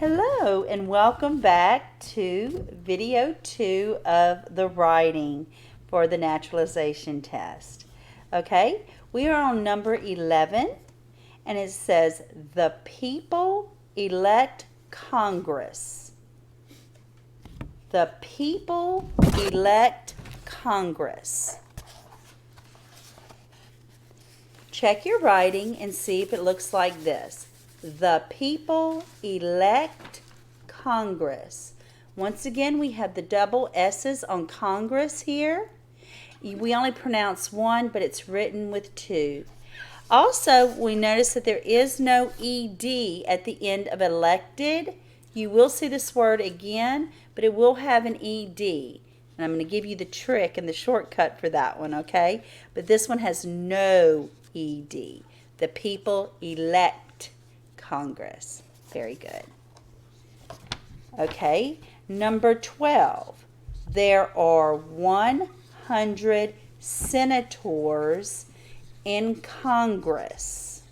Hello and welcome back to video 2 of the writing for the naturalization test. Okay, we are on number 11 and it says the people elect Congress. The people elect Congress. Check your writing and see if it looks like this. The people elect Congress. Once again, we have the double S's on Congress here. We only pronounce one, but it's written with two. Also, we notice that there is no ED at the end of elected. You will see this word again, but it will have an ED. And I'm going to give you the trick and the shortcut for that one, okay? But this one has no ED. The people elect Congress. Very good. Okay, number 12. There are 100 senators in Congress.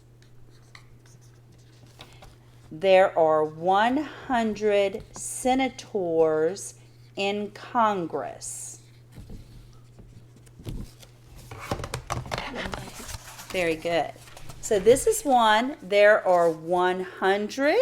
There are 100 senators in Congress. Very good. So this is one. There are 100.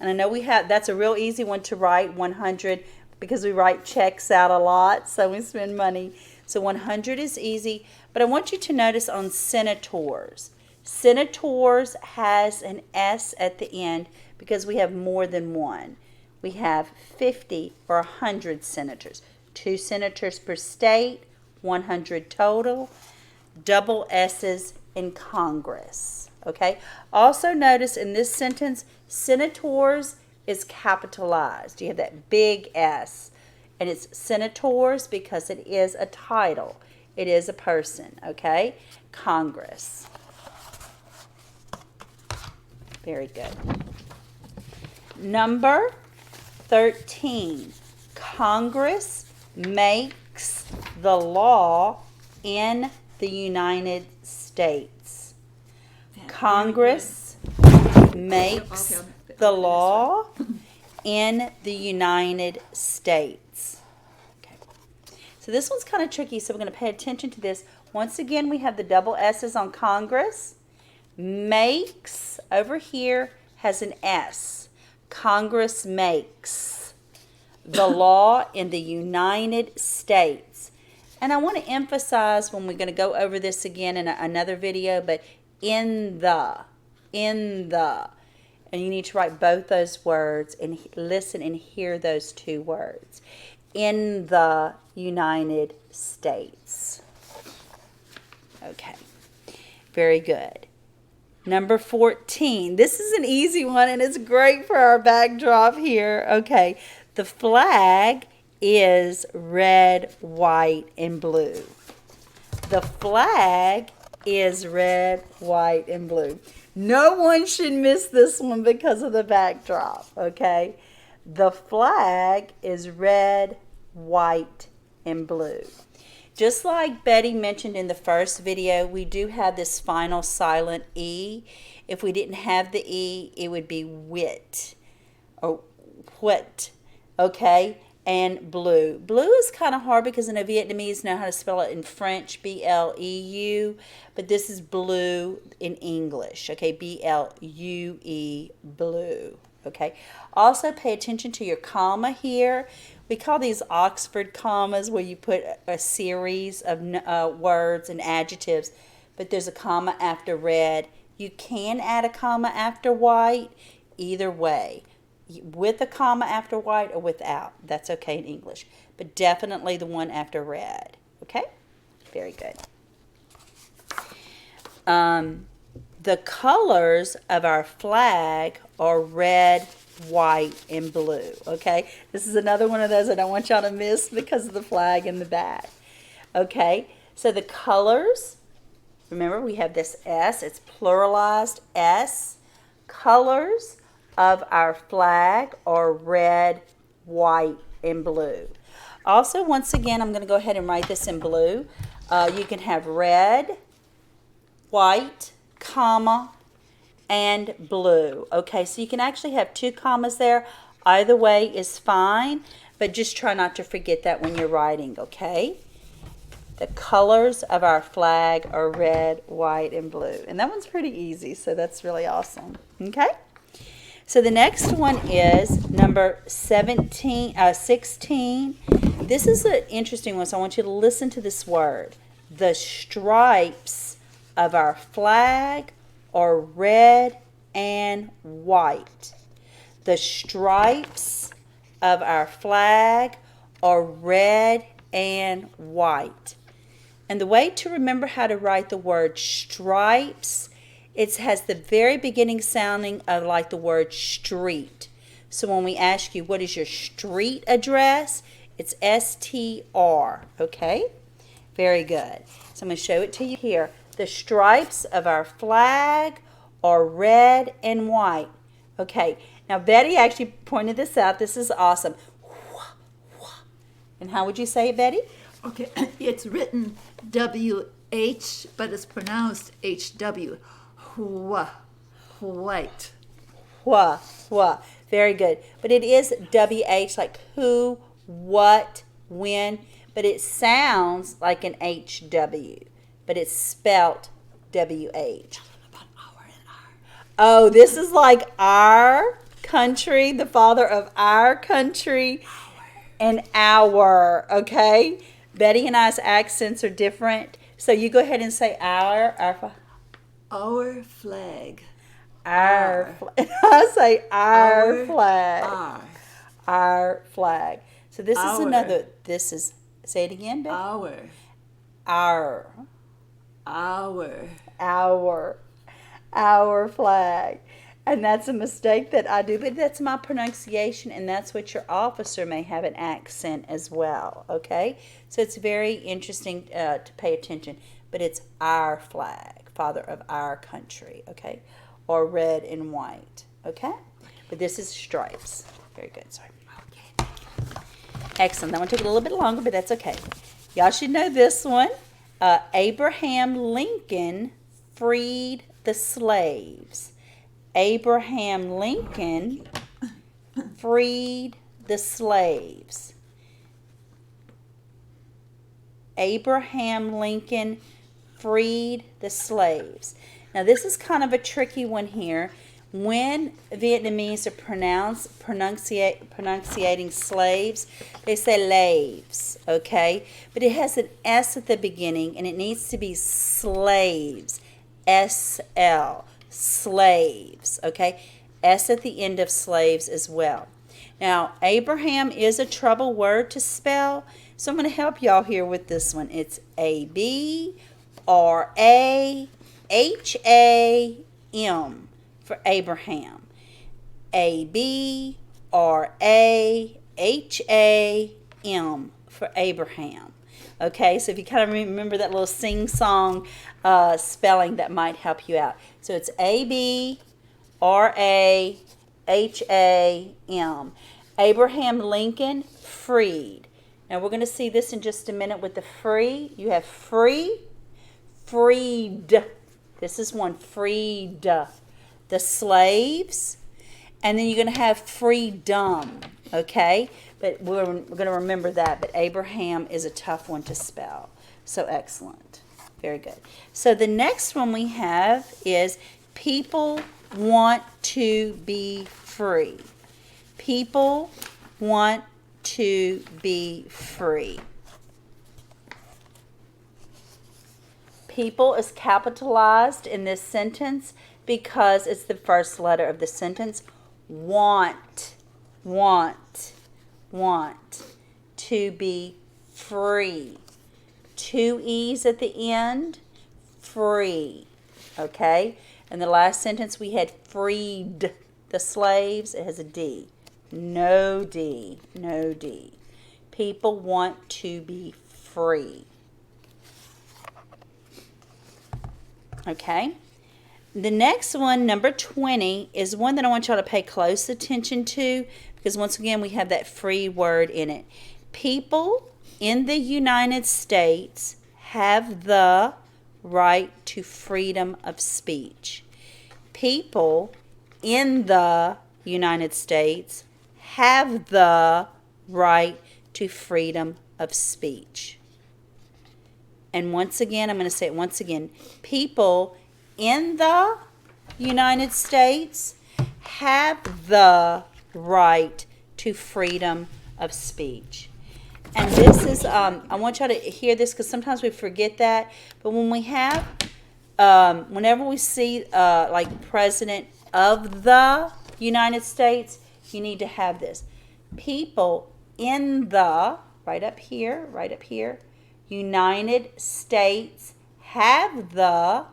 And I know that's a real easy one to write, 100, because we write checks out a lot, so we spend money. So 100 is easy. But I want you to notice on senators. Senators has an S at the end because we have more than one. We have 50 or 100 senators. 2 senators per state, 100 total. Double S's in Congress. Okay. Also notice in this sentence, senators is capitalized. You have that big S, and it's senators because it is a title. It is a person. Okay. Congress. Very good. Number 13. Congress makes the law in the United States. Congress makes the law in the United States. Okay. So this one's kind of tricky, so we're going to pay attention to this. Once again, we have the double S's on Congress. Makes, over here, has an S. Congress makes the law in the United States. And I want to emphasize when we're going to go over this again in another video, but in the. And you need to write both those words and listen and hear those two words. In the United States. Okay. Very good. Number 14. This is an easy one and it's great for our backdrop here. Okay. The flag is red, white, and blue. The flag is red, white, and blue. No one should miss this one because of the backdrop, okay? The flag is red, white, and blue. Just like Betty mentioned in the first video, we do have this final silent E. If we didn't have the E, it would be wit or whet, okay? And blue. Blue is kind of hard because in a Vietnamese know how to spell it in French, B-L-E-U, but this is blue in English, okay? B-L-U-E, blue, okay? Also pay attention to your comma here. We call these Oxford commas where you put a series of words and adjectives, but there's a comma after red. You can add a comma after white, either way. With a comma after white or without. That's okay in English. But definitely the one after red. Okay? Very good. The colors of our flag are red, white, and blue. Okay? This is another one of those I don't want y'all to miss because of the flag in the back. Okay? So the colors, remember we have this S. It's pluralized S. Colors of our flag are red, white, and blue. Also, once again, I'm going to go ahead and write this in blue. You can have red, white, comma, and blue. Okay, so you can actually have 2 commas there. Either way is fine, but just try not to forget that when you're writing, okay? The colors of our flag are red, white, and blue. And that one's pretty easy, so that's really awesome. Okay? So the next one is number 16. This is an interesting one, so I want you to listen to this word. The stripes of our flag are red and white. The stripes of our flag are red and white. And the way to remember how to write the word stripes, it has the very beginning sounding of like the word street. So when we ask you, what is your street address? It's STR, okay? Very good. So I'm going to show it to you here. The stripes of our flag are red and white. Okay, now Betty actually pointed this out. This is awesome. And how would you say it, Betty? Okay, it's written WH, but it's pronounced HW. White. Wha. Very good. But it is WH, like who, what, when, but it sounds like an HW, but it's spelt WH. Oh, this is like our country, the father of our country, and our, okay? Betty and I's accents are different. So you go ahead and say our Flag. I say our flag. Our flag. So this is another, say it again, Betty. Our flag. And that's a mistake that I do, but that's my pronunciation, and that's what your officer may have an accent as well, okay? So it's very interesting to pay attention, but it's our flag, father of our country, okay? Or red and white, okay? But this is stripes. Very good, sorry. Okay. Excellent. That one took a little bit longer, but that's okay. Y'all should know this one. Abraham Lincoln freed the slaves. Abraham Lincoln freed the slaves. Abraham Lincoln freed the slaves. Now this is kind of a tricky one here. When Vietnamese are pronunciating slaves, they say laves, okay? But it has an S at the beginning, and it needs to be slaves, S-L. Slaves, okay? S at the end of slaves as well. Now, Abraham is a trouble word to spell, so I'm going to help y'all here with this one. It's A-B-R-A-H-A-M for Abraham. A-B-R-A-H-A-M for Abraham. Okay, so if you kind of remember that little sing-song spelling, that might help you out. So it's A-B-R-A-H-A-M. Abraham Lincoln freed. Now we're going to see this in just a minute with the free. You have free, freed. This is one, freed. The slaves. And then you're going to have freedom. Okay? But we're going to remember that. But Abraham is a tough one to spell. So excellent. Very good. So the next one we have is people want to be free. People want to be free. People is capitalized in this sentence because it's the first letter of the sentence. Want to be free. 2 E's at the end, free, okay? In the last sentence we had freed the slaves. It has a D. No D. No D. People want to be free. Okay? The next one, number 20, is one that I want y'all to pay close attention to because once again we have that free word in it. People in the United States have the right to freedom of speech. people in the United States have the right to freedom of speech. And once again, I'm going to say it once again. People in the United States have the right to freedom of speech. And this is, I want y'all to hear this because sometimes we forget that. But when we have, whenever we see like President of the United States, you need to have this. People in the, right up here, United States have the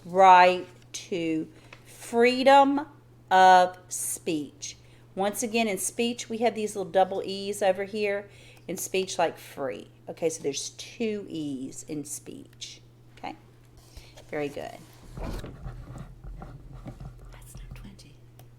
right to freedom of speech. Once again, in speech, we have these little double E's over here. In speech, like free. Okay, so there's two E's in speech. Okay, very good.